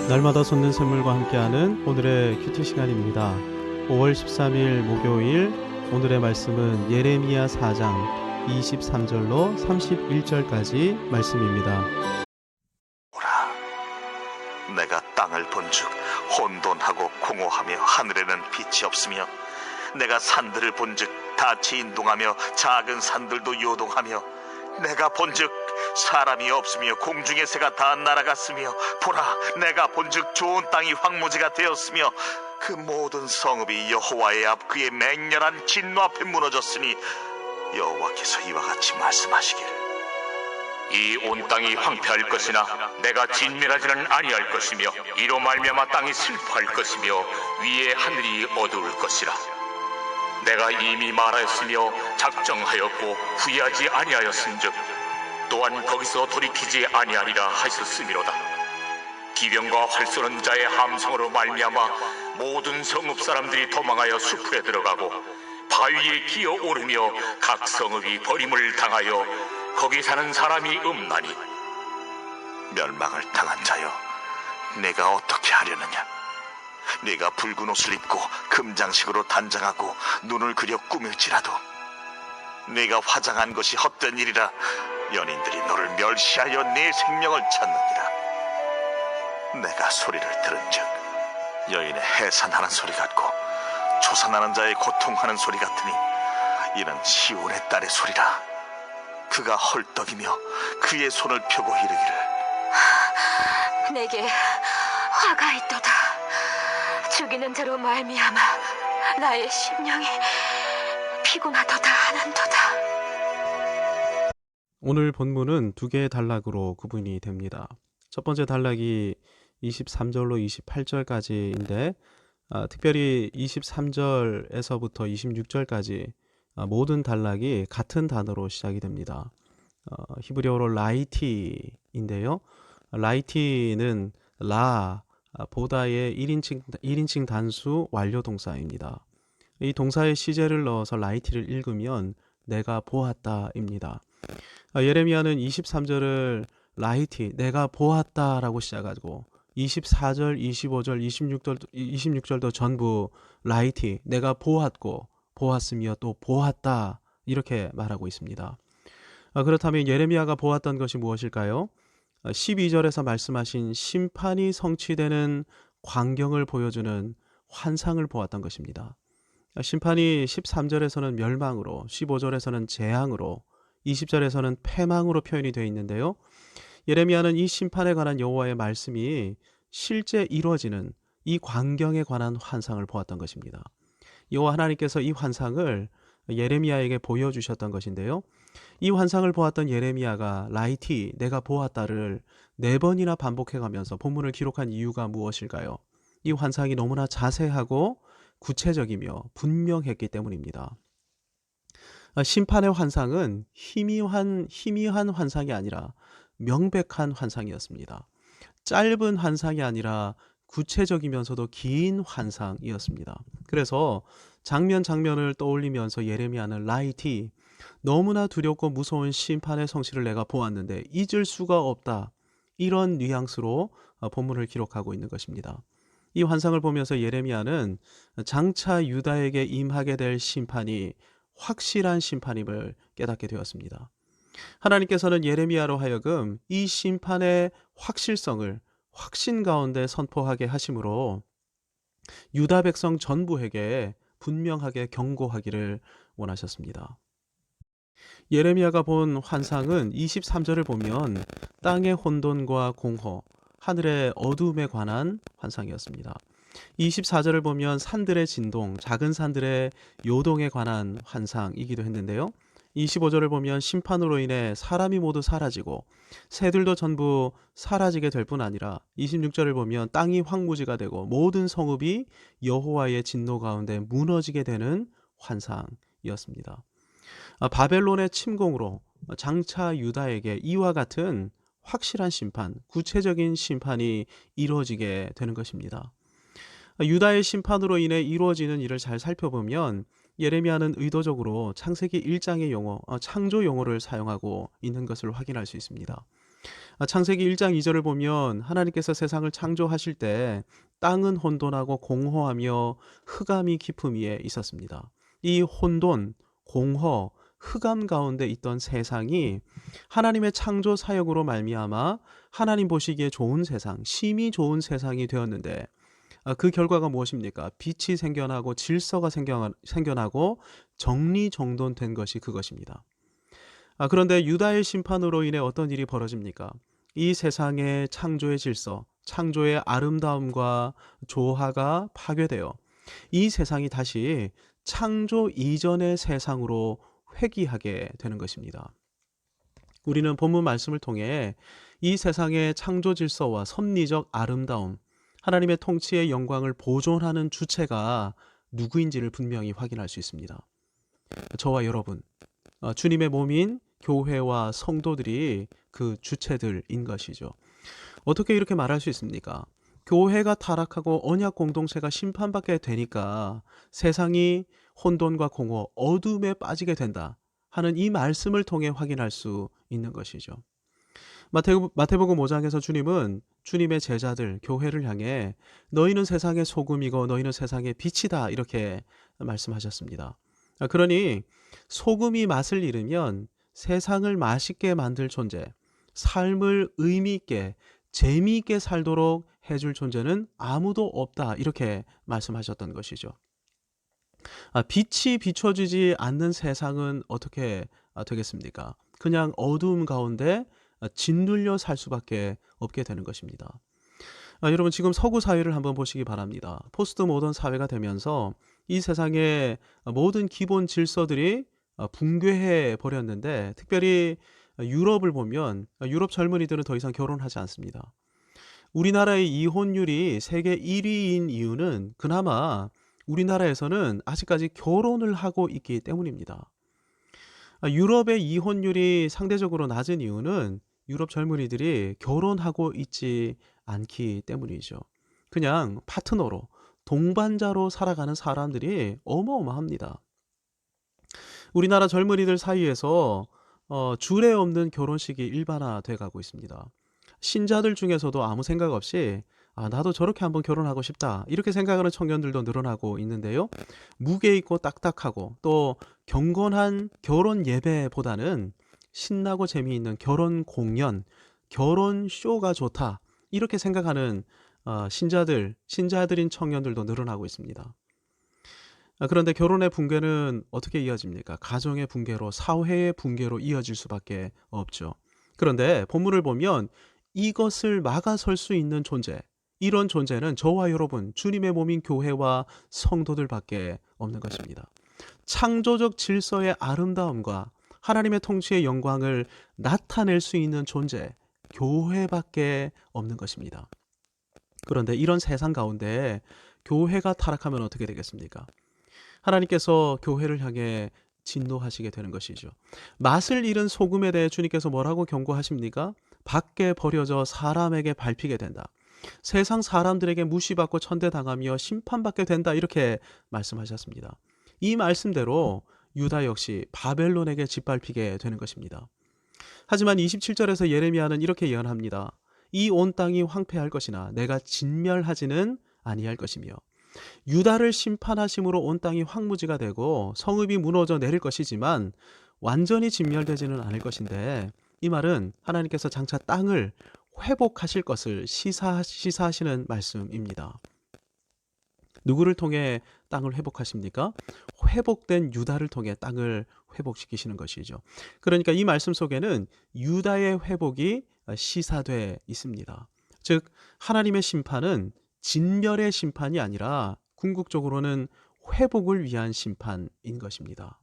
날마다 솟는 샘물과 함께하는 오늘의 큐티 시간입니다. 5월 13일 목요일 오늘의 말씀은 예레미야 4장 23절로 31절까지 말씀입니다. 오라, 내가 땅을 본즉 혼돈하고 공허하며 하늘에는 빛이 없으며 내가 산들을 본즉 닻이 인동하며 작은 산들도 요동하며 내가 본즉 사람이 없으며 공중의 새가 다 날아갔으며 보라, 내가 본즉 좋은 땅이 황무지가 되었으며 그 모든 성읍이 여호와의 앞 그의 맹렬한 진노 앞에 무너졌으니 여호와께서 이와 같이 말씀하시기를, 이 온 땅이 황폐할 것이나 내가 진멸하지는 아니할 것이며 이로 말미암아 땅이 슬퍼할 것이며 위에 하늘이 어두울 것이라. 내가 이미 말하였으며 작정하였고 후회하지 아니하였은즉 또한 거기서 돌이키지 아니하리라 하셨음이로다. 기병과 활 쏘는 자의 함성으로 말미암아 모든 성읍 사람들이 도망하여 숲에 들어가고 바위에 기어 오르며 각 성읍이 버림을 당하여 거기 사는 사람이 없나니, 멸망을 당한 자여, 내가 어떻게 하려느냐? 네가 붉은 옷을 입고 금장식으로 단장하고 눈을 그려 꾸밀지라도 네가 화장한 것이 헛된 일이라 연인들이 너를 멸시하여 네 생명을 찾느니라. 내가 소리를 들은즉 여인의 해산하는 소리 같고 조산하는 자의 고통하는 소리 같으니 이는 시온의 딸의 소리라. 그가 헐떡이며 그의 손을 펴고 이르기를, 내게 화가 있도다. 죽이는 자로 말미암아 나의 심령이 피곤하도다 하는도다. 오늘 본문은 두 개의 단락으로 구분이 됩니다. 첫 번째 단락이 23절로 28절까지인데 특별히 23절에서부터 26절까지 모든 단락이 같은 단어로 시작이 됩니다. 히브리어로 라이티인데요. 라이티는 보다의 1인칭 단수 완료 동사입니다. 이 동사의 시제를 넣어서 라이티를 읽으면 내가 보았다입니다. 예레미야는 23절을 라이티, 내가 보았다라고 시작하고 24절, 25절, 26절도 전부 라이티, 내가 보았고 보았으며 또 보았다 이렇게 말하고 있습니다. 그렇다면 예레미야가 보았던 것이 무엇일까요? 12절에서 말씀하신 심판이 성취되는 광경을 보여주는 환상을 보았던 것입니다. 심판이 13절에서는 멸망으로, 15절에서는 재앙으로, 20절에서는 패망으로 표현이 되어 있는데요. 예레미야는 이 심판에 관한 여호와의 말씀이 실제 이루어지는 이 광경에 관한 환상을 보았던 것입니다. 여호와 하나님께서 이 환상을 예레미야에게 보여주셨던 것인데요. 이 환상을 보았던 예레미야가 라이티, 내가 보았다를 4번이나 반복해가면서 본문을 기록한 이유가 무엇일까요? 이 환상이 너무나 자세하고 구체적이며 분명했기 때문입니다. 심판의 환상은 희미한 환상이 아니라 명백한 환상이었습니다. 짧은 환상이 아니라 구체적이면서도 긴 환상이었습니다. 그래서 장면을 떠올리면서 예레미야는 라이티, 너무나 두렵고 무서운 심판의 성취를 내가 보았는데 잊을 수가 없다, 이런 뉘앙스로 본문을 기록하고 있는 것입니다. 이 환상을 보면서 예레미야는 장차 유다에게 임하게 될 심판이 확실한 심판임을 깨닫게 되었습니다. 하나님께서는 예레미야로 하여금 이 심판의 확실성을 확신 가운데 선포하게 하심으로 유다 백성 전부에게 분명하게 경고하기를 원하셨습니다. 예레미야가 본 환상은 23절을 보면 땅의 혼돈과 공허, 하늘의 어두움에 관한 환상이었습니다. 24절을 보면 산들의 진동, 작은 산들의 요동에 관한 환상이기도 했는데요. 25절을 보면 심판으로 인해 사람이 모두 사라지고 새들도 전부 사라지게 될 뿐 아니라 26절을 보면 땅이 황무지가 되고 모든 성읍이 여호와의 진노 가운데 무너지게 되는 환상이었습니다. 바벨론의 침공으로 장차 유다에게 이와 같은 확실한 심판, 구체적인 심판이 이루어지게 되는 것입니다. 유다의 심판으로 인해 이루어지는 일을 잘 살펴보면 예레미야는 의도적으로 창세기 1장의 용어, 창조 용어를 사용하고 있는 것을 확인할 수 있습니다. 창세기 1장 2절을 보면 하나님께서 세상을 창조하실 때 땅은 혼돈하고 공허하며 흑암이 깊음 위에 있었습니다. 이 혼돈, 공허, 흑암 가운데 있던 세상이 하나님의 창조 사역으로 말미암아 하나님 보시기에 좋은 세상, 심히 좋은 세상이 되었는데 그 결과가 무엇입니까? 빛이 생겨나고 질서가 생겨나고 정리정돈된 것이 그것입니다. 그런데 유다의 심판으로 인해 어떤 일이 벌어집니까? 이 세상의 창조의 질서, 창조의 아름다움과 조화가 파괴되어 이 세상이 다시 창조 이전의 세상으로 회귀하게 되는 것입니다. 우리는 본문 말씀을 통해 이 세상의 창조 질서와 섭리적 아름다움, 하나님의 통치의 영광을 보존하는 주체가 누구인지를 분명히 확인할 수 있습니다. 저와 여러분, 주님의 몸인 교회와 성도들이 그 주체들인 것이죠. 어떻게 이렇게 말할 수 있습니까? 교회가 타락하고 언약 공동체가 심판받게 되니까 세상이 혼돈과 공허, 어둠에 빠지게 된다 하는 이 말씀을 통해 확인할 수 있는 것이죠. 마태복음 5장에서 주님은 주님의 제자들, 교회를 향해 너희는 세상의 소금이고 너희는 세상의 빛이다 이렇게 말씀하셨습니다. 그러니 소금이 맛을 잃으면 세상을 맛있게 만들 존재, 삶을 의미 있게 재미있게 살도록 해줄 존재는 아무도 없다 이렇게 말씀하셨던 것이죠. 빛이 비춰지지 않는 세상은 어떻게 되겠습니까? 그냥 어두움 가운데 짓눌려 살 수밖에 없게 되는 것입니다. 여러분 지금 서구 사회를 한번 보시기 바랍니다. 포스트 모던 사회가 되면서 이 세상의 모든 기본 질서들이 붕괴해 버렸는데 특별히 유럽을 보면 유럽 젊은이들은 더 이상 결혼하지 않습니다. 우리나라의 이혼율이 세계 1위인 이유는 그나마 우리나라에서는 아직까지 결혼을 하고 있기 때문입니다. 유럽의 이혼율이 상대적으로 낮은 이유는 유럽 젊은이들이 결혼하고 있지 않기 때문이죠. 그냥 파트너로, 동반자로 살아가는 사람들이 어마어마합니다. 우리나라 젊은이들 사이에서 주례 없는 결혼식이 일반화돼 가고 있습니다. 신자들 중에서도 아무 생각 없이 나도 저렇게 한번 결혼하고 싶다 이렇게 생각하는 청년들도 늘어나고 있는데요. 무게 있고 딱딱하고 또 경건한 결혼 예배보다는 신나고 재미있는 결혼 공연, 결혼 쇼가 좋다 이렇게 생각하는 신자들인 청년들도 늘어나고 있습니다. 그런데 결혼의 붕괴는 어떻게 이어집니까? 가정의 붕괴로, 사회의 붕괴로 이어질 수밖에 없죠. 그런데 본문을 보면 이것을 막아설 수 있는 존재, 이런 존재는 저와 여러분, 주님의 몸인 교회와 성도들밖에 없는 것입니다. 창조적 질서의 아름다움과 하나님의 통치의 영광을 나타낼 수 있는 존재, 교회밖에 없는 것입니다. 그런데 이런 세상 가운데 교회가 타락하면 어떻게 되겠습니까? 하나님께서 교회를 향해 진노하시게 되는 것이죠. 맛을 잃은 소금에 대해 주님께서 뭐라고 경고하십니까? 밖에 버려져 사람에게 밟히게 된다. 세상 사람들에게 무시받고 천대당하며 심판받게 된다. 이렇게 말씀하셨습니다. 이 말씀대로 유다 역시 바벨론에게 짓밟히게 되는 것입니다. 하지만 27절에서 예레미야는 이렇게 예언합니다. 이 온 땅이 황폐할 것이나 내가 진멸하지는 아니할 것이며 유다를 심판하심으로 온 땅이 황무지가 되고 성읍이 무너져 내릴 것이지만 완전히 진멸되지는 않을 것인데 이 말은 하나님께서 장차 땅을 회복하실 것을 시사하시는 말씀입니다. 누구를 통해 땅을 회복하십니까? 회복된 유다를 통해 땅을 회복시키시는 것이죠. 그러니까 이 말씀 속에는 유다의 회복이 시사돼 있습니다. 즉 하나님의 심판은 진멸의 심판이 아니라 궁극적으로는 회복을 위한 심판인 것입니다.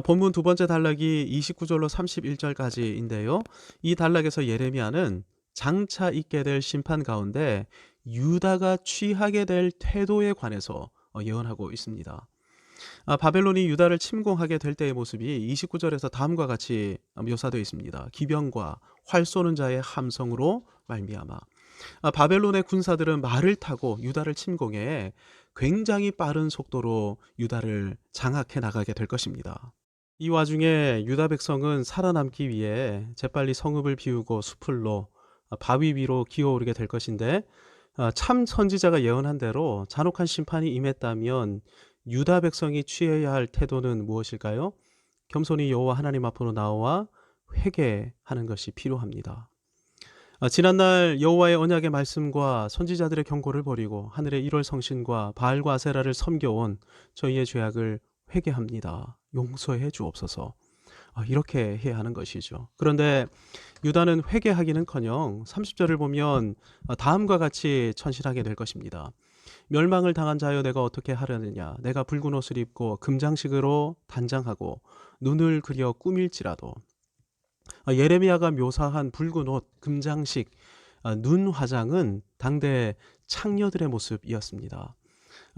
본문 두 번째 단락이 29절로 31절까지인데요. 이 단락에서 예레미야는 장차 있게 될 심판 가운데 유다가 취하게 될 태도에 관해서 예언하고 있습니다. 바벨론이 유다를 침공하게 될 때의 모습이 29절에서 다음과 같이 묘사되어 있습니다. 기병과 활 쏘는 자의 함성으로 말미암아 바벨론의 군사들은 말을 타고 유다를 침공해 굉장히 빠른 속도로 유다를 장악해 나가게 될 것입니다. 이 와중에 유다 백성은 살아남기 위해 재빨리 성읍을 비우고 수풀로 바위 위로 기어오르게 될 것인데 참 선지자가 예언한 대로 잔혹한 심판이 임했다면 유다 백성이 취해야 할 태도는 무엇일까요? 겸손히 여호와 하나님 앞으로 나와 회개하는 것이 필요합니다. 지난날 여호와의 언약의 말씀과 선지자들의 경고를 버리고 하늘의 일월 성신과 바알과 아세라를 섬겨온 저희의 죄악을 회개합니다. 용서해 주옵소서. 이렇게 해야 하는 것이죠. 그런데 유다는 회개하기는커녕 30절을 보면 다음과 같이 천실하게 될 것입니다. 멸망을 당한 자여 내가 어떻게 하려느냐. 내가 붉은 옷을 입고 금장식으로 단장하고 눈을 그려 꾸밀지라도. 예레미야가 묘사한 붉은 옷, 금장식, 눈 화장은 당대 창녀들의 모습이었습니다.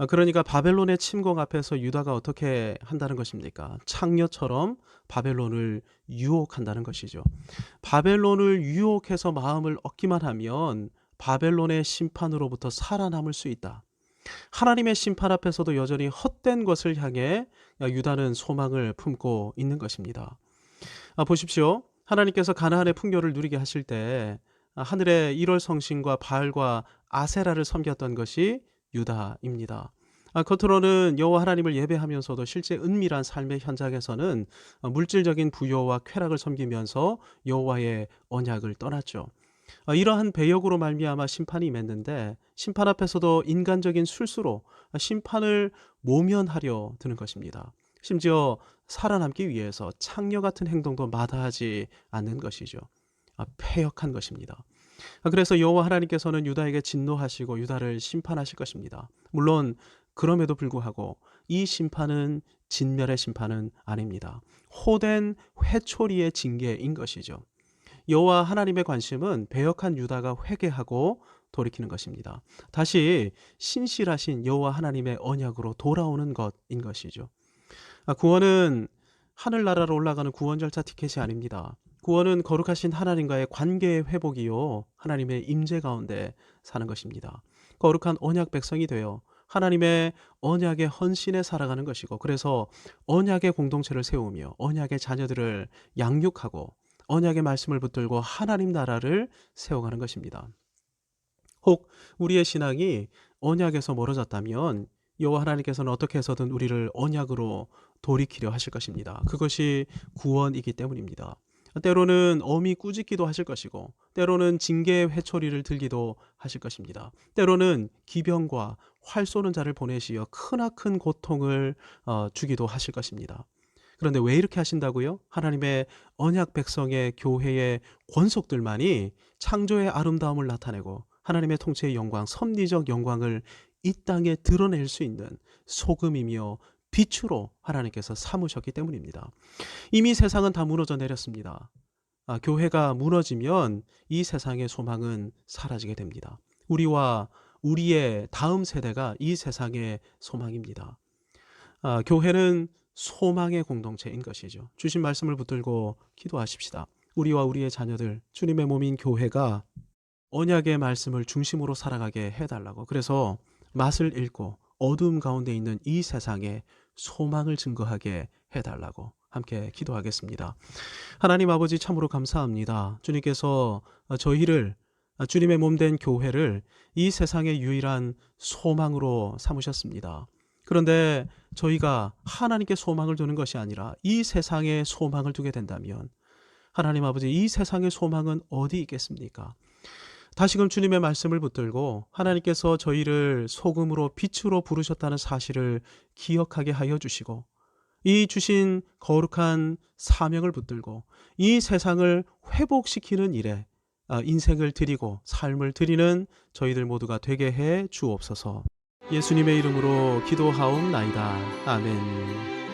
그러니까 바벨론의 침공 앞에서 유다가 어떻게 한다는 것입니까? 창녀처럼 바벨론을 유혹한다는 것이죠. 바벨론을 유혹해서 마음을 얻기만 하면 바벨론의 심판으로부터 살아남을 수 있다. 하나님의 심판 앞에서도 여전히 헛된 것을 향해 유다는 소망을 품고 있는 것입니다. 보십시오. 하나님께서 가나안의 풍요를 누리게 하실 때 하늘의 일월 성신과 바알과 아세라를 섬겼던 것이 유다입니다. 겉으로는 여호와 하나님을 예배하면서도 실제 은밀한 삶의 현장에서는 물질적인 부여와 쾌락을 섬기면서 여호와의 언약을 떠났죠. 이러한 배역으로 말미암아 심판이 임했는데 심판 앞에서도 인간적인 술수로 심판을 모면하려 드는 것입니다. 심지어 살아남기 위해서 창녀 같은 행동도 마다하지 않는 것이죠. 패역한 것입니다. 그래서 여호와 하나님께서는 유다에게 진노하시고 유다를 심판하실 것입니다. 물론 그럼에도 불구하고 이 심판은 진멸의 심판은 아닙니다. 호된 회초리의 징계인 것이죠. 여호와 하나님의 관심은 배역한 유다가 회개하고 돌이키는 것입니다. 다시 신실하신 여호와 하나님의 언약으로 돌아오는 것인 것이죠. 구원은 하늘나라로 올라가는 구원 절차 티켓이 아닙니다. 구원은 거룩하신 하나님과의 관계의 회복이요 하나님의 임재 가운데 사는 것입니다. 거룩한 언약 백성이 되어 하나님의 언약의 헌신에 살아가는 것이고, 그래서 언약의 공동체를 세우며 언약의 자녀들을 양육하고 언약의 말씀을 붙들고 하나님 나라를 세워가는 것입니다. 혹 우리의 신앙이 언약에서 멀어졌다면 여호와 하나님께서는 어떻게 해서든 우리를 언약으로 돌이키려 하실 것입니다. 그것이 구원이기 때문입니다. 때로는 엄히 꾸짖기도 하실 것이고 때로는 징계의 회초리를 들기도 하실 것입니다. 때로는 기병과 활 쏘는 자를 보내시어 크나큰 고통을 주기도 하실 것입니다. 그런데 왜 이렇게 하신다고요? 하나님의 언약 백성의 교회의 권속들만이 창조의 아름다움을 나타내고 하나님의 통치의 영광, 섭리적 영광을 이 땅에 드러낼 수 있는 소금이며 빛으로 하나님께서 삼으셨기 때문입니다. 이미 세상은 다 무너져 내렸습니다. 교회가 무너지면 이 세상의 소망은 사라지게 됩니다. 우리와 우리의 다음 세대가 이 세상의 소망입니다. 교회는 소망의 공동체인 것이죠. 주신 말씀을 붙들고 기도하십시다. 우리와 우리의 자녀들, 주님의 몸인 교회가 언약의 말씀을 중심으로 살아가게 해달라고. 그래서 맛을 잃고 어두움 가운데 있는 이 세상에 소망을 증거하게 해달라고 함께 기도하겠습니다. 하나님 아버지, 참으로 감사합니다. 주님께서 저희를, 주님의 몸된 교회를 이 세상의 유일한 소망으로 삼으셨습니다. 그런데 저희가 하나님께 소망을 두는 것이 아니라 이 세상에 소망을 두게 된다면 하나님 아버지, 이 세상의 소망은 어디 있겠습니까? 다시금 주님의 말씀을 붙들고 하나님께서 저희를 소금으로 빛으로 부르셨다는 사실을 기억하게 하여 주시고 이 주신 거룩한 사명을 붙들고 이 세상을 회복시키는 일에 인생을 드리고 삶을 드리는 저희들 모두가 되게 해 주옵소서. 예수님의 이름으로 기도하옵나이다. 아멘.